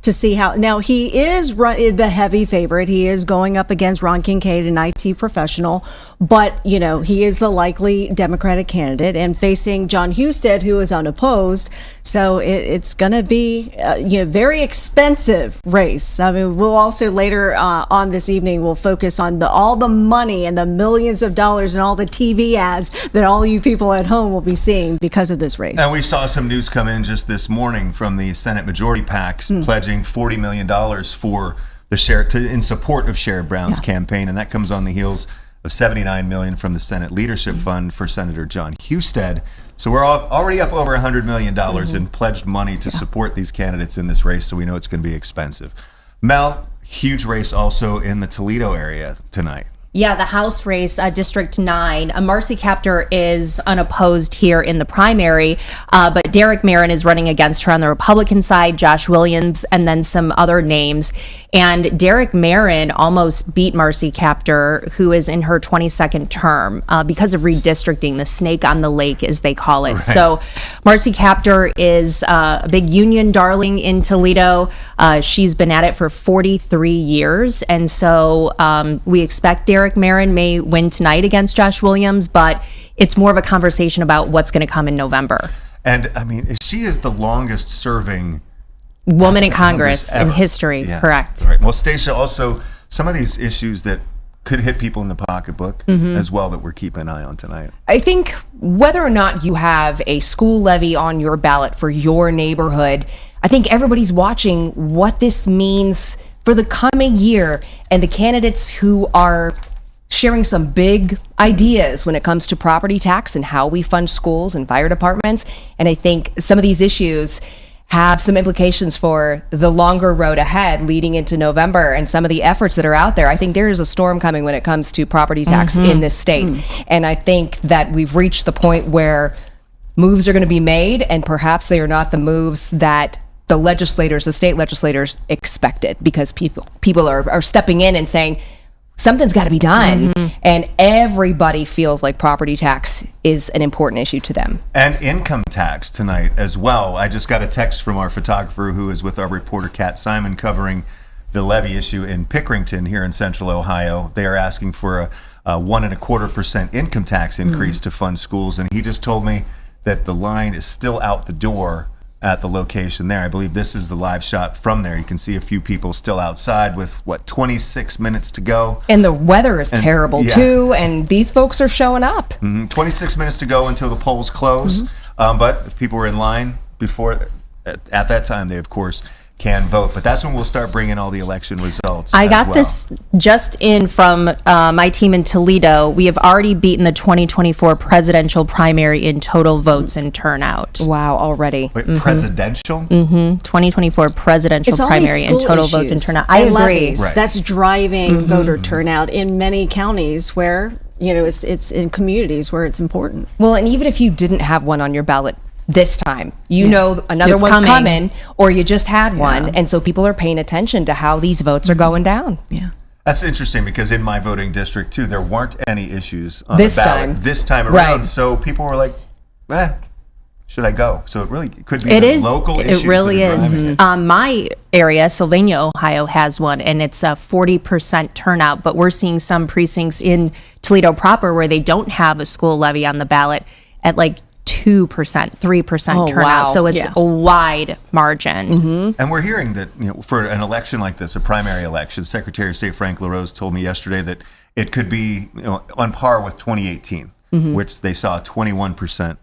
to see how. Now, he is the heavy favorite. He is going up against Ron Kincaid, an IT professional, but, he is the likely Democratic candidate and facing John Husted, who is unopposed. So it's going to be, very expensive race. I mean, we'll also later on this evening, we'll focus on all the money and the millions of dollars and all the TV ads that all you people at home will be seeing because of this race. And we saw some news come in just this morning from the Senate majority PACs pledging $40 million for in support of Sherrod Brown's campaign, and that comes on the heels of $79 million from the Senate Leadership Fund for Senator John Husted. So we're already up over $100 million in pledged money to support these candidates in this race, so we know it's going to be expensive. Mel, huge race also in the Toledo area tonight. Yeah, the House race, District 9. Marcy Kaptur is unopposed here in the primary, but Derek Marin is running against her on the Republican side, Josh Williams, and then some other names. And Derek Marin almost beat Marcy Kaptur, who is in her 22nd term, because of redistricting, the snake on the lake, as they call it. Right. So Marcy Kaptur is a big union darling in Toledo. She's been at it for 43 years. And so we expect Derek Marin may win tonight against Josh Williams, but it's more of a conversation about what's going to come in November. And I mean, she is the longest serving woman in Congress in history. Yeah. Correct. Right. Well, Stacia, also some of these issues that could hit people in the pocketbook as well that we're keeping an eye on tonight. I think whether or not you have a school levy on your ballot for your neighborhood, I think everybody's watching what this means for the coming year and the candidates who are sharing some big ideas when it comes to property tax and how we fund schools and fire departments. And I think some of these issues have some implications for the longer road ahead leading into November and some of the efforts that are out there. I think there is a storm coming when it comes to property tax in this state. And I think that we've reached the point where moves are going to be made, and perhaps they are not the moves that the state legislators expected, because people are stepping in and saying, something's got to be done. And everybody feels like property tax is an important issue to them. And income tax tonight as well. I just got a text from our photographer who is with our reporter, Kat Simon, covering the levy issue in Pickerington here in central Ohio. They are asking for a 1.25% income tax increase to fund schools. And he just told me that the line is still out the door at the location there. I believe this is the live shot from there. You can see a few people still outside with 26 minutes to go. And the weather is terrible too, and these folks are showing up. 26 minutes to go until the polls close. But if people were in line before, at that time, they of course can vote. But that's when we'll start bringing all the election results. I got this just in from my team in Toledo. We have already beaten the 2024 presidential primary in total votes and turnout. Wow, already. Wait, presidential? 2024 presidential primary in total votes and turnout. I agree. Right. That's driving voter turnout in many counties where, it's in communities where it's important. Well, and even if you didn't have one on your ballot this time, another one's coming, or you just had one, and so people are paying attention to how these votes are going down. Yeah, that's interesting, because in my voting district too, there weren't any issues on the ballot this time around. Right. So people were like, should I go? So it really could be local issues. It really is. My area, Sylvania, Ohio, has one, and it's a 40% turnout. But we're seeing some precincts in Toledo proper where they don't have a school levy on the ballot at 2%, 3% turnout. Wow. So it's a wide margin. And we're hearing that, for an election like this, a primary election, Secretary of State Frank LaRose told me yesterday that it could be on par with 2018, which they saw a 21%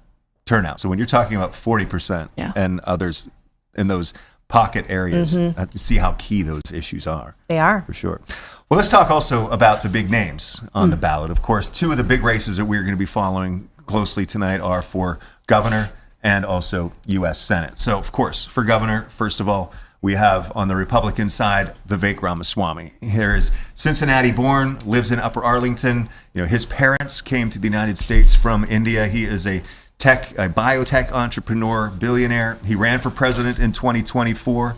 turnout. So when you're talking about 40% and others in those pocket areas, you see how key those issues are. They are. For sure. Well, let's talk also about the big names on the ballot. Of course, two of the big races that we're going to be following closely tonight are for governor and also U.S. Senate. So, of course, for governor, first of all, we have on the Republican side, Vivek Ramaswamy. Here is Cincinnati born, lives in Upper Arlington. His parents came to the United States from India. He is a biotech entrepreneur, billionaire. He ran for president in 2024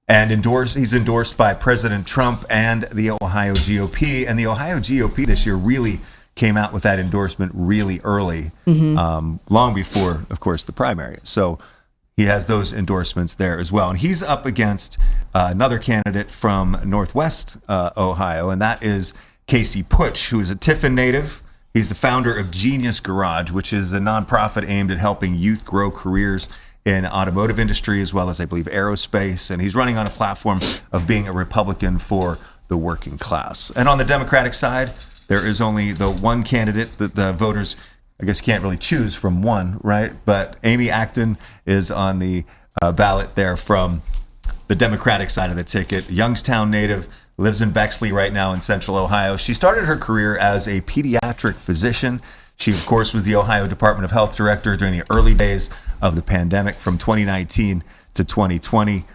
and he's endorsed by President Trump and the Ohio GOP. And the Ohio GOP this year really came out with that endorsement really early, long before, of course, the primary. So he has those endorsements there as well. And he's up against another candidate from Northwest Ohio, and that is Casey Putsch, who is a Tiffin native. He's the founder of Genius Garage, which is a nonprofit aimed at helping youth grow careers in automotive industry, as well as, I believe, aerospace. And he's running on a platform of being a Republican for the working class. And on the Democratic side, there is only the one candidate that the voters, I guess, can't really choose from one, right? But Amy Acton is on the ballot there from the Democratic side of the ticket. Youngstown native, lives in Bexley right now in Central Ohio. She started her career as a pediatric physician. She, of course, was the Ohio Department of Health director during the early days of the pandemic from 2019 to 2020.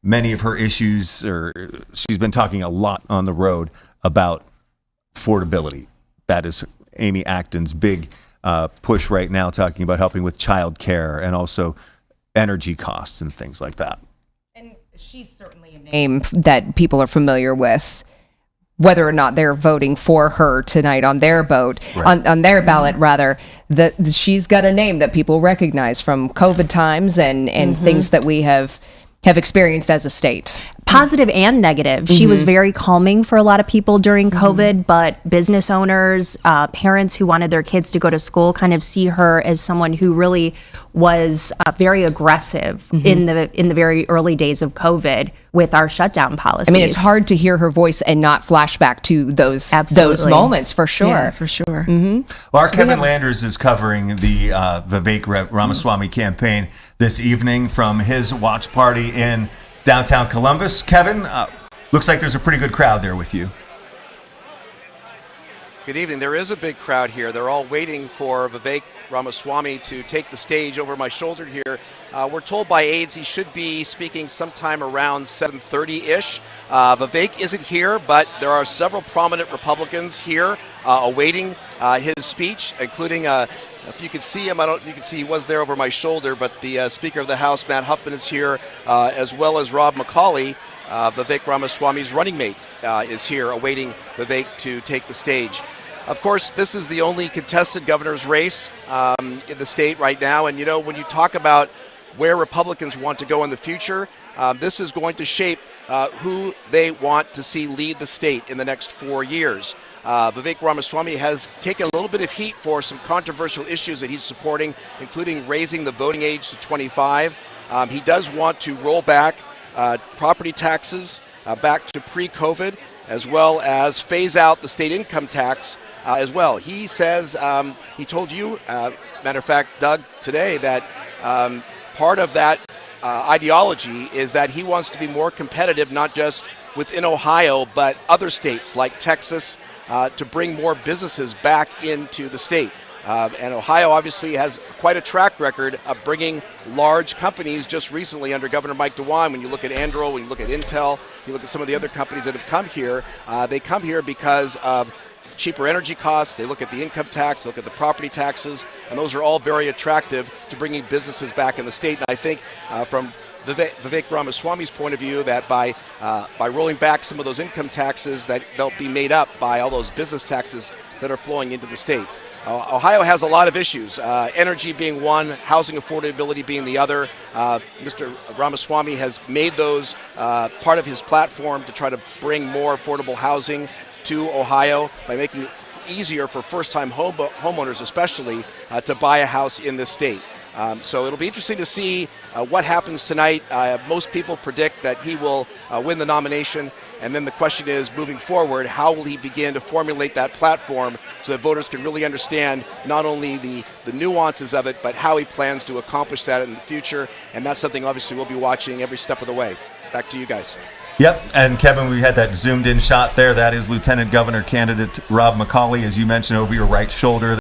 Many of her issues, she's been talking a lot on the road about affordability. That is Amy Acton's big push right now, talking about helping with child care and also energy costs and things like that. And she's certainly a name that people are familiar with, whether or not they're voting for her tonight on their vote, Right. on their ballot rather. She's got a name that people recognize from COVID times and things that we have experienced as a state. Positive and negative. She was very calming for a lot of people during COVID, but business owners, parents who wanted their kids to go to school kind of see her as someone who really was very aggressive in the very early days of COVID with our shutdown policies. I mean, it's hard to hear her voice and not flash back to those moments, for sure. Yeah, for sure. Well, our Kevin Landers is covering the Vivek Ramaswamy campaign this evening from his watch party in downtown Columbus. Kevin, looks like there's a pretty good crowd there with you. Good evening. There is a big crowd here. They're all waiting for Vivek Ramaswamy to take the stage over my shoulder here. We're told by aides he should be speaking sometime around 7:30-ish. Vivek isn't here, but there are several prominent Republicans here awaiting his speech, including, if you can see him, you can see he was there over my shoulder, but the Speaker of the House, Matt Huffman, is here, as well as Rob McCauley, Vivek Ramaswamy's running mate, is here awaiting Vivek to take the stage. Of course, this is the only contested governor's race in the state right now. And, you know, when you talk about where Republicans want to go in the future, this is going to shape who they want to see lead the state in the next 4 years. Vivek Ramaswamy has taken a little bit of heat for some controversial issues that he's supporting, including raising the voting age to 25. He does want to roll back property taxes back to pre-COVID, as well as phase out the state income tax as well. He says, he told you, matter of fact, Doug, today, that part of that ideology is that he wants to be more competitive, not just within Ohio, but other states like Texas, to bring more businesses back into the state. And Ohio obviously has quite a track record of bringing large companies. Just recently under Governor Mike DeWine, when you look at Anduril, when you look at Intel, you look at some of the other companies that have come here, they come here because of cheaper energy costs. They look at the income tax, look at the property taxes, and those are all very attractive to bringing businesses back in the state. And I think from Vivek Ramaswamy's point of view, that by rolling back some of those income taxes, that they'll be made up by all those business taxes that are flowing into the state. Ohio has a lot of issues, energy being one, housing affordability being the other. Mr. Ramaswamy has made those part of his platform to try to bring more affordable housing to Ohio by making it easier for first-time homeowners especially to buy a house in this state. So it'll be interesting to see what happens tonight. Most people predict that he will win the nomination. And then the question is, moving forward, how will he begin to formulate that platform so that voters can really understand not only the nuances of it, but how he plans to accomplish that in the future. And that's something obviously we'll be watching every step of the way. Back to you guys. Yep, and Kevin, we had that zoomed in shot there. That is Lieutenant Governor candidate Rob McCauley, as you mentioned, over your right shoulder.